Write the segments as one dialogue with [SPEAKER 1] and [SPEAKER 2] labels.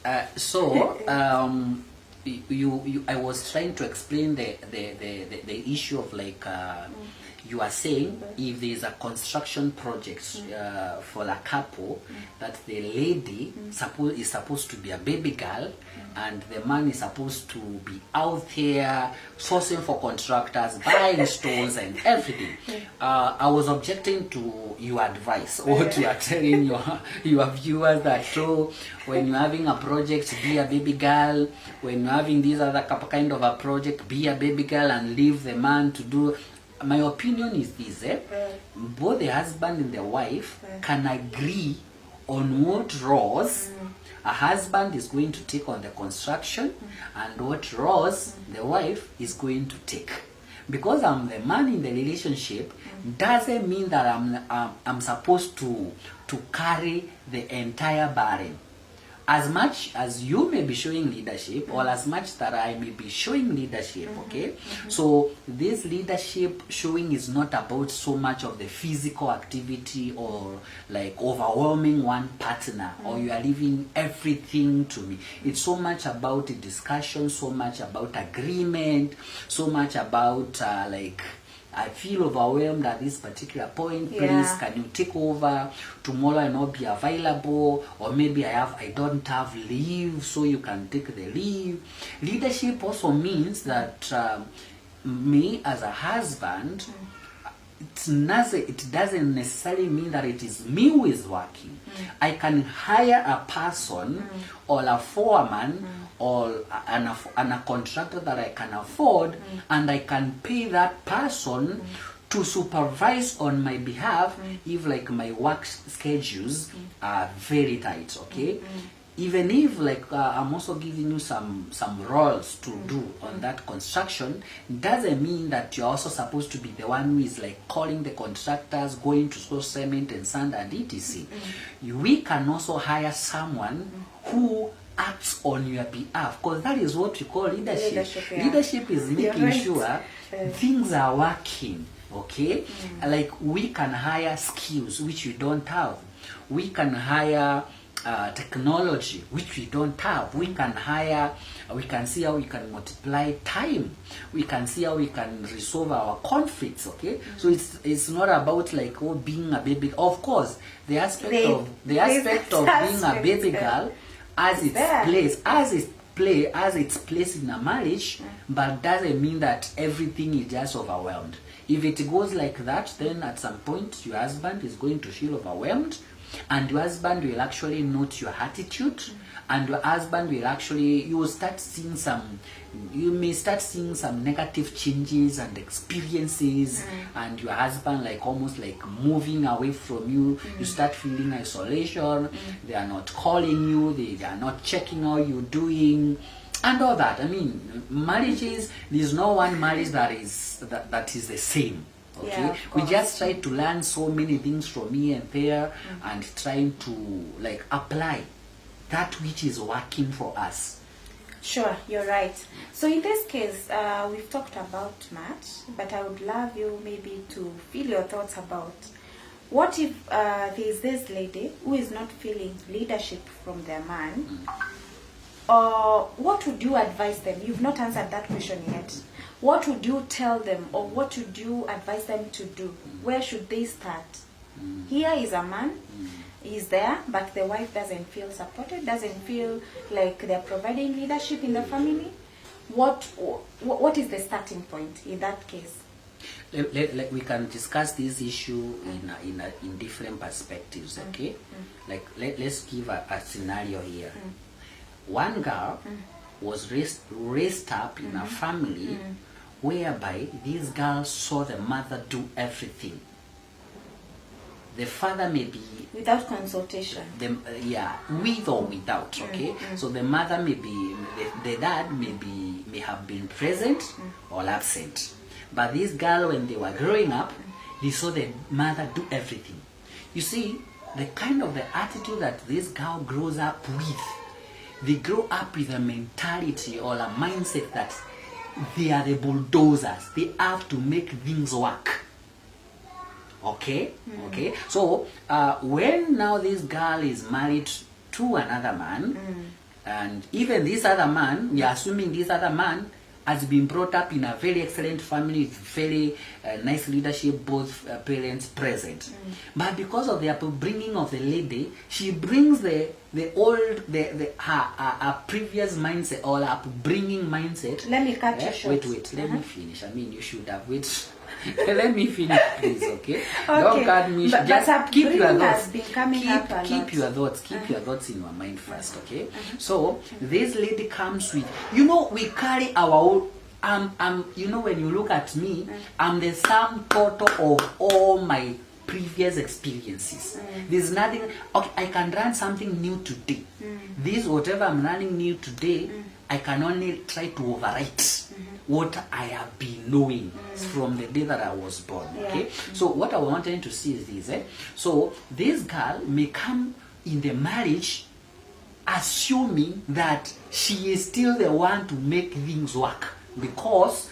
[SPEAKER 1] I was trying to explain the issue of like you are saying if there is a construction project for a couple that the lady is supposed to be a baby girl and the man is supposed to be out there sourcing for contractors, buying stones and everything. I was objecting to your advice, what you are telling your viewers, that so when you're having a project, be a baby girl. When you're having this other kind of a project, be a baby girl and leave the man to do. My opinion is this, both the husband and the wife can agree on what roles a husband is going to take on the construction and what roles the wife is going to take. Because I'm the man in the relationship doesn't mean that I'm supposed to carry the entire burden. As much as you may be showing leadership, or as much that I may be showing leadership, okay? So this leadership showing is not about so much of the physical activity or like overwhelming one partner, or you are leaving everything to me. It's so much about a discussion, so much about agreement, so much about like, I feel overwhelmed at this particular point. Please, can you take over? Tomorrow I not be available, or maybe I don't have leave, so you can take the leave. Leadership also means that me as a husband, it doesn't necessarily mean that it is me who is working. I can hire a person or a foreman or a contractor that I can afford, and I can pay that person to supervise on my behalf if like my work schedules are very tight, okay? Even if like I'm also giving you some roles to do on that construction, doesn't mean that you're also supposed to be the one who is like calling the contractors, going to source cement and sand and etc. We can also hire someone who acts on your behalf, because that is what we call leadership. Leadership is making sure things are working, okay? Like we can hire skills which we don't have. We can hire technology which we don't have. We can hire, we can see how we can multiply time. We can see how we can resolve our conflicts, okay? So it's not about like being a baby. Of course, the aspect of being a baby girl as its place in a marriage, but doesn't mean that everything is just overwhelmed. If it goes like that, then at some point your husband is going to feel overwhelmed, and your husband will actually note your attitude, and your husband will actually, you may start seeing some negative changes and experiences, and your husband like almost like moving away from you. You start feeling isolation. They are not calling you, they are not checking how you're doing and all that. I mean, marriages, there's no one marriage that is the same. Okay, we just try to learn so many things from here and there, and trying to like apply that which is working for us.
[SPEAKER 2] Sure, you're right. So in this case, we've talked about much, but I would love you maybe to feel your thoughts about what if there's this lady who is not feeling leadership from their man, or what would you advise them? You've not answered that question yet. What would you tell them, or what would you advise them to do? Where should they start? Here is a man, he's there, but the wife doesn't feel supported, doesn't feel like they're providing leadership in the family. What is the starting point in that case?
[SPEAKER 1] We can discuss this issue in different perspectives, okay? Like let's give a scenario here. One girl was raised up in a family whereby this girl saw the mother do everything. The father may be
[SPEAKER 2] without consultation.
[SPEAKER 1] With or without. Okay, so the mother may be, the dad may have been present or absent. But this girl, when they were growing up, they saw the mother do everything. You see, the kind of the attitude that this girl grows up with, they grow up with a mentality or a mindset that they are the bulldozers. They have to make things work. Okay? Okay? So, when now this girl is married to another man, and even this other man, we are assuming this other man has been brought up in a very excellent family with very nice leadership, both parents present. But because of the upbringing of the lady, she brings her previous mindset or upbringing mindset.
[SPEAKER 2] Let me cut you short.
[SPEAKER 1] Wait, let me finish. I mean, you should have waited. Let me finish, please, okay? Don't cut me. Just keep your thoughts. Keep your thoughts. Keep your thoughts in your mind first, okay? So this lady comes with, we carry our own. When you look at me, I'm the sum total of all my previous experiences. There's nothing. Okay, I can learn something new today. This whatever I'm learning new today, I can only try to overwrite what I have been knowing from the day that I was born. Okay, so what I wanted to see is this. So this girl may come in the marriage assuming that she is still the one to make things work, because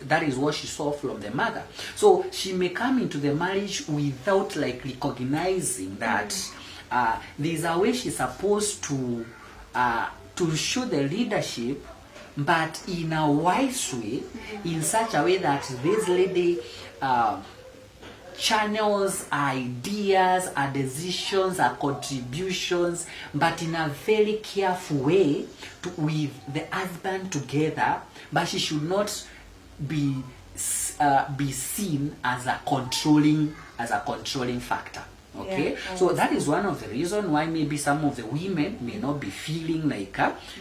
[SPEAKER 1] that is what she saw from the mother. So she may come into the marriage without recognizing that there's a way she's supposed to show the leadership, but in a wise way, in such a way that this lady channels ideas, her decisions, her contributions, but in a very careful way with the husband together. But she should not be seen as a controlling factor. Okay, so that is one of the reasons why maybe some of the women may not be feeling like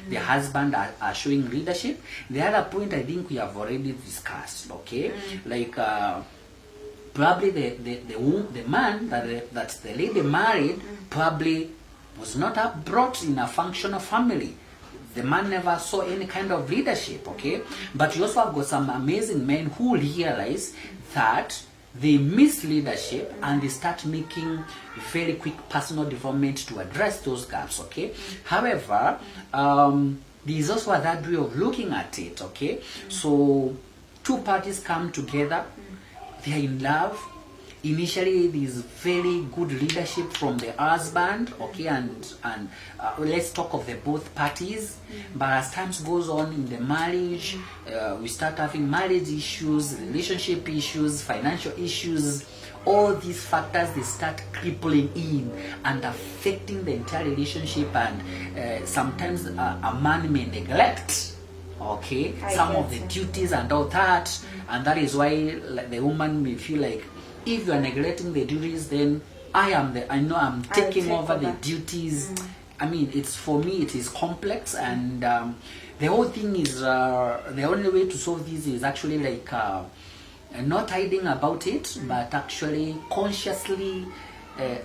[SPEAKER 1] their husband are showing leadership. The other point I think we have already discussed. Okay, probably the man that the lady married probably was not brought in a functional family. The man never saw any kind of leadership. Okay, but you also have got some amazing men who realize that they miss leadership and they start making very quick personal development to address those gaps. Okay, however, there is also that way of looking at it. Okay, so two parties come together, they are in love. Initially, there is very good leadership from the husband, okay, and let's talk of the both parties. But as time goes on in the marriage, we start having marriage issues, relationship issues, financial issues. All these factors, they start crippling in and affecting the entire relationship, and sometimes a man may neglect, okay, some of the duties and all that, and that is why the woman may feel like, if you are neglecting the duties, then I'm taking over the duties. I mean, for me it is complex, and the whole thing is the only way to solve this is actually not hiding about it, but actually consciously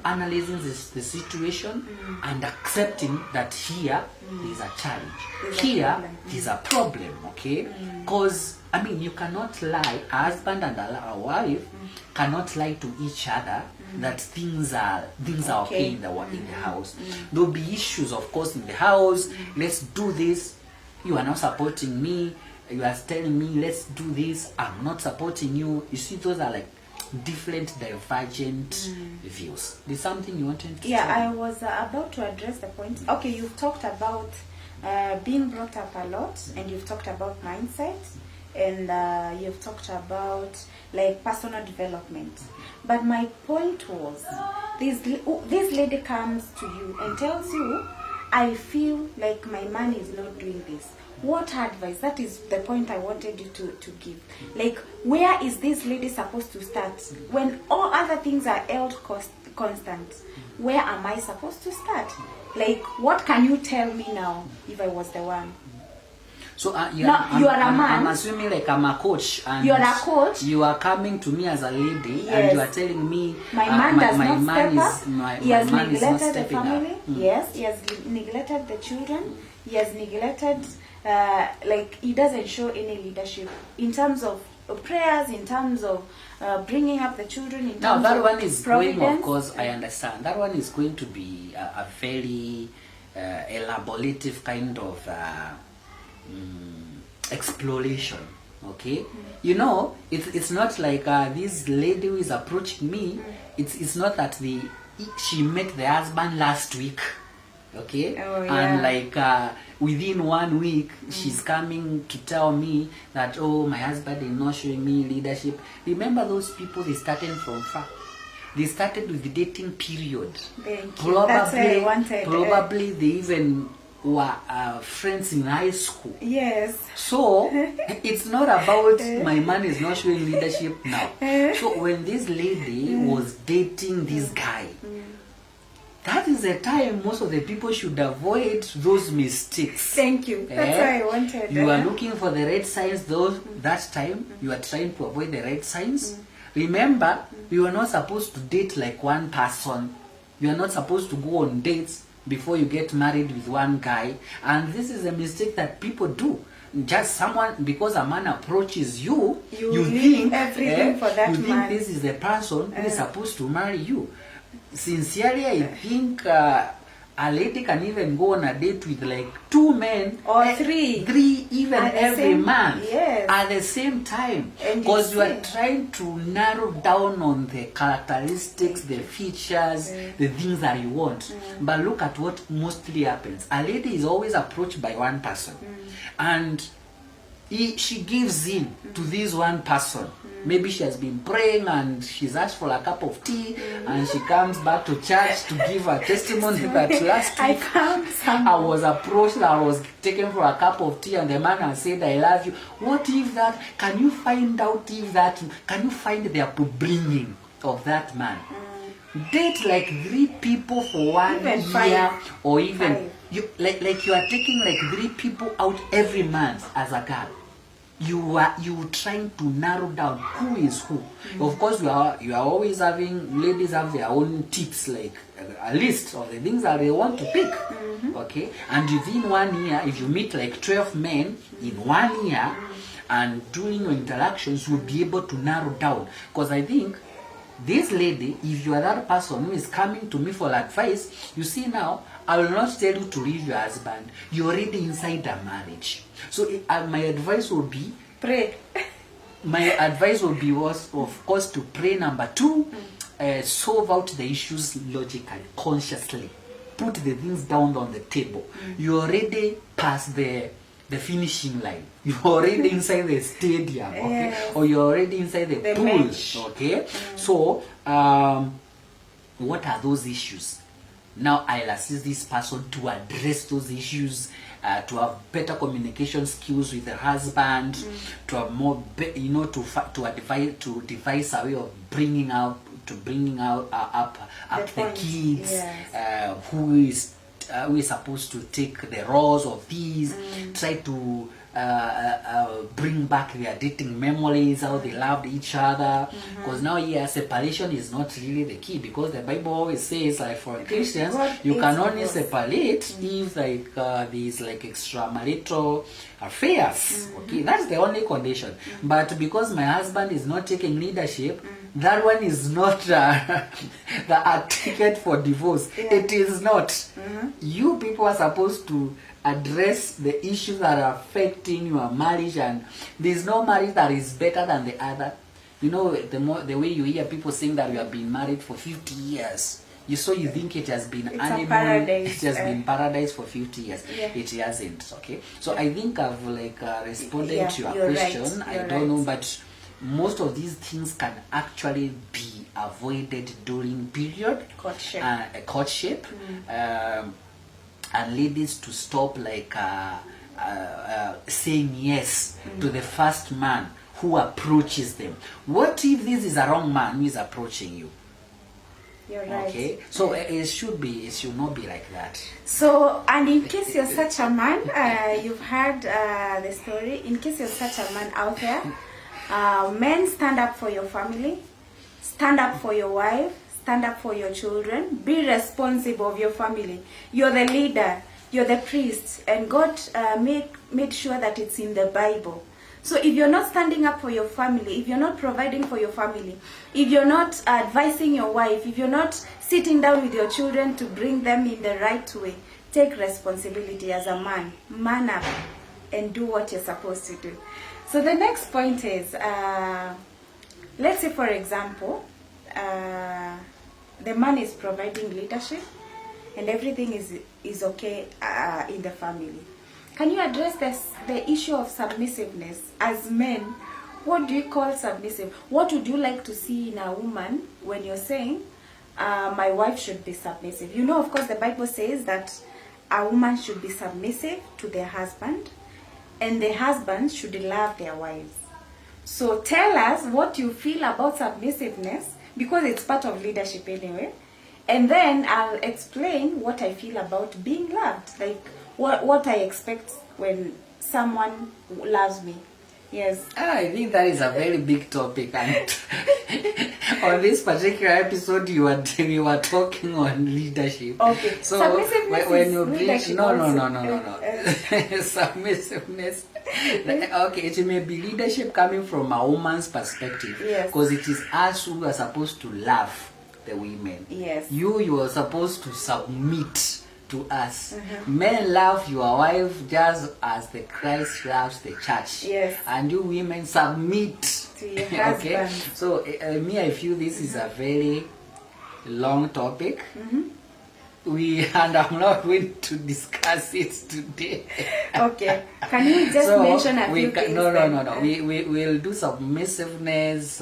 [SPEAKER 1] analyzing the situation and accepting that here is a challenge, here is a problem. Okay, because I mean, you cannot lie. A husband and a wife cannot lie to each other that things are okay in the house. There will be issues, of course, in the house. Let's do this. You are not supporting me. You are telling me, let's do this. I'm not supporting you. You see, those are different divergent views. There's something you wanted to
[SPEAKER 2] tell me? I was about to address the point. Okay, you've talked about being brought up a lot, and you've talked about mindset, and you've talked about personal development. But my point was, this lady comes to you and tells you, I feel like my man is not doing this. What advice? That is the point I wanted you to give. Where is this lady supposed to start? When all other things are held constant, where am I supposed to start? What can you tell me now if I was the one?
[SPEAKER 1] So
[SPEAKER 2] you are a man.
[SPEAKER 1] I'm assuming I'm a coach, and
[SPEAKER 2] you are a coach.
[SPEAKER 1] You are coming to me as a lady, and you are telling me
[SPEAKER 2] my man does not step up. He has neglected the family. Yes, he has neglected the children. He has neglected, he doesn't show any leadership in terms of prayers, in terms of bringing up the children. In terms
[SPEAKER 1] that one is
[SPEAKER 2] providence.
[SPEAKER 1] Going, of course, I understand. That one is going to be a very elaborative kind of exploration. Okay, it's not like this lady who is approaching me. It's not that she met the husband last week Okay.
[SPEAKER 2] Oh, yeah.
[SPEAKER 1] And like within 1 week she's coming to tell me that, oh, my husband is not showing me leadership. Remember, those people, they started from far. They started with the dating period.
[SPEAKER 2] Thank you. That's where I wanted.
[SPEAKER 1] Probably they even were friends in high school.
[SPEAKER 2] Yes.
[SPEAKER 1] So it's not about my man is not showing leadership now. So when this lady was dating this guy, that is the time most of the people should avoid those mistakes.
[SPEAKER 2] Thank you. That's what I wanted.
[SPEAKER 1] You are looking for the red signs, though that time you are trying to avoid the red signs. Remember, you are not supposed to date like one person. You are not supposed to go on dates before you get married with one guy. And this is a mistake that people do. Just someone, because a man approaches you, you think
[SPEAKER 2] everything for that
[SPEAKER 1] you
[SPEAKER 2] man.
[SPEAKER 1] think this is the person who is supposed to marry you. Sincerely, I think a lady can even go on a date with like 2 men
[SPEAKER 2] or 3
[SPEAKER 1] even every month,
[SPEAKER 2] yes,
[SPEAKER 1] at the same time,
[SPEAKER 2] and
[SPEAKER 1] because you are trying to narrow down on the characteristics, the features, the things that you want. But look at what mostly happens. A lady is always approached by one person, and she gives in to this one person. Maybe she has been praying and she's asked for a cup of tea, and she comes back to church to give her testimony that last week I was approached, I was taken for a cup of tea, and the man has said, I love you. What if that? Can you find out if that? Can you find the upbringing of that man? Date like 3 people for 1 year,
[SPEAKER 2] 5.
[SPEAKER 1] or even
[SPEAKER 2] 5.
[SPEAKER 1] You like you are taking like 3 people out every month as a girl. You are trying to narrow down who is who. Of course, you are always having, ladies have their own tips, like a list of the things that they want to pick. Okay, and within 1 year, if you meet like 12 men in 1 year, and during your interactions, you'll be able to narrow down. Because I think this lady, if you are that person who is coming to me for advice, you see now, I will not tell you to leave your husband. You're already inside a marriage. So my advice would be,
[SPEAKER 2] pray.
[SPEAKER 1] My advice would be, of course, to pray. Number 2, solve out the issues logically, consciously. Put the things down on the table. You already passed the finishing line. You're already inside the stadium, okay?
[SPEAKER 2] Yes.
[SPEAKER 1] Or you're already inside the pool,
[SPEAKER 2] match.
[SPEAKER 1] okay? So, what are those issues? Now I'll assist this person to address those issues, to have better communication skills with the husband, to have more, to devise a way of bringing up the kids,
[SPEAKER 2] yes.
[SPEAKER 1] who is supposed to take the roles of these, try to bring back their dating memories, how they loved each other. Because now here, separation is not really the key, because the Bible always says, like, for Christians, you can only separate if like these like extramarital affairs. Okay, that's the only condition. But because my husband is not taking leadership, that one is not a ticket for divorce. It is not. You people are supposed to address the issues that are affecting your marriage, and there's no marriage that is better than the other. You know, the way you hear people saying that we have been married for 50 years. You think it has been
[SPEAKER 2] paradise.
[SPEAKER 1] It has been paradise for 50 years.
[SPEAKER 2] Yeah.
[SPEAKER 1] It hasn't. Okay. So I think I've like responded to your question.
[SPEAKER 2] Right.
[SPEAKER 1] I don't know, but most of these things can actually be avoided during period courtship. And ladies to stop like saying yes to the first man who approaches them. What if this is a wrong man who is approaching you?
[SPEAKER 2] You're right.
[SPEAKER 1] Okay, so it should not be like that.
[SPEAKER 2] So, and in case you're such a man, you've heard the story. In case you're such a man out there, men, stand up for your family, stand up for your wife, stand up for your children, be responsible of your family. You're the leader, you're the priest, and God made sure that it's in the Bible. So if you're not standing up for your family, if you're not providing for your family, if you're not advising your wife, if you're not sitting down with your children to bring them in the right way, take responsibility as a man. Man up and do what you're supposed to do. So the next point is, let's say, for example, the man is providing leadership, and everything is okay in the family. Can you address the issue of submissiveness? As men, what do you call submissive? What would you like to see in a woman when you're saying, my wife should be submissive? You know, of course, the Bible says that a woman should be submissive to their husband, and the husbands should love their wives. So tell us what you feel about submissiveness, because it's part of leadership anyway. And then I'll explain what I feel about being loved, like what I expect when someone loves me. Yes.
[SPEAKER 1] I think that is a very big topic, and on this particular episode, you were talking on leadership.
[SPEAKER 2] Okay.
[SPEAKER 1] So
[SPEAKER 2] Submissiveness
[SPEAKER 1] when
[SPEAKER 2] is
[SPEAKER 1] you bring
[SPEAKER 2] leadership
[SPEAKER 1] no. Submissiveness. Okay, it may be leadership coming from a woman's perspective,
[SPEAKER 2] Yes.
[SPEAKER 1] because it is us who are supposed to love the women.
[SPEAKER 2] Yes.
[SPEAKER 1] You are supposed to submit to us. Men love your wife just as the Christ loves the church.
[SPEAKER 2] Yes.
[SPEAKER 1] And you women submit
[SPEAKER 2] To your
[SPEAKER 1] okay.
[SPEAKER 2] husband.
[SPEAKER 1] So me, I feel this is a very long topic. And I'm not going to discuss it today.
[SPEAKER 2] Okay. Can you just mention a few things?
[SPEAKER 1] No. We will do submissiveness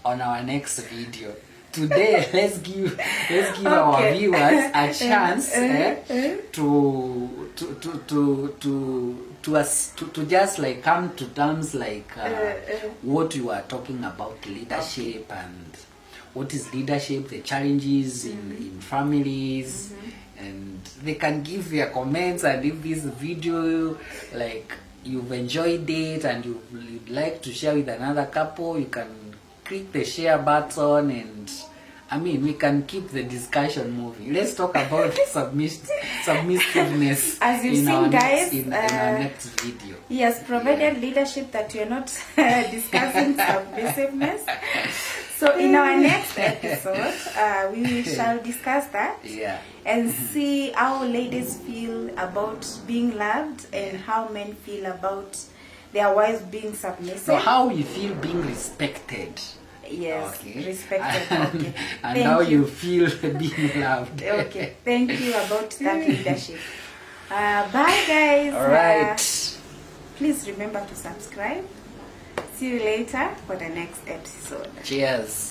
[SPEAKER 1] on our next video. Today, let's give our viewers a chance to just like come to terms like what you are talking about, leadership, and what is leadership, the challenges in families, and they can give their comments. And if this video, like, you've enjoyed it and you'd like to share with another couple, you can click the share button, and I mean, we can keep the discussion moving. Let's talk about submissiveness
[SPEAKER 2] As you've
[SPEAKER 1] in
[SPEAKER 2] seen,
[SPEAKER 1] our
[SPEAKER 2] guys,
[SPEAKER 1] in our next video.
[SPEAKER 2] Yes, provided leadership that you're not discussing submissiveness. So in our next episode, we shall discuss that.
[SPEAKER 1] Yeah.
[SPEAKER 2] And see how ladies feel about being loved and how men feel about their wives being submissive.
[SPEAKER 1] So how you feel being respected.
[SPEAKER 2] Yes,
[SPEAKER 1] Okay.
[SPEAKER 2] respected. Okay.
[SPEAKER 1] And
[SPEAKER 2] Thank
[SPEAKER 1] how you feel being loved.
[SPEAKER 2] Okay, thank you about that leadership. Bye, guys.
[SPEAKER 1] All right.
[SPEAKER 2] Please remember to subscribe. See you later for the next episode.
[SPEAKER 1] Cheers.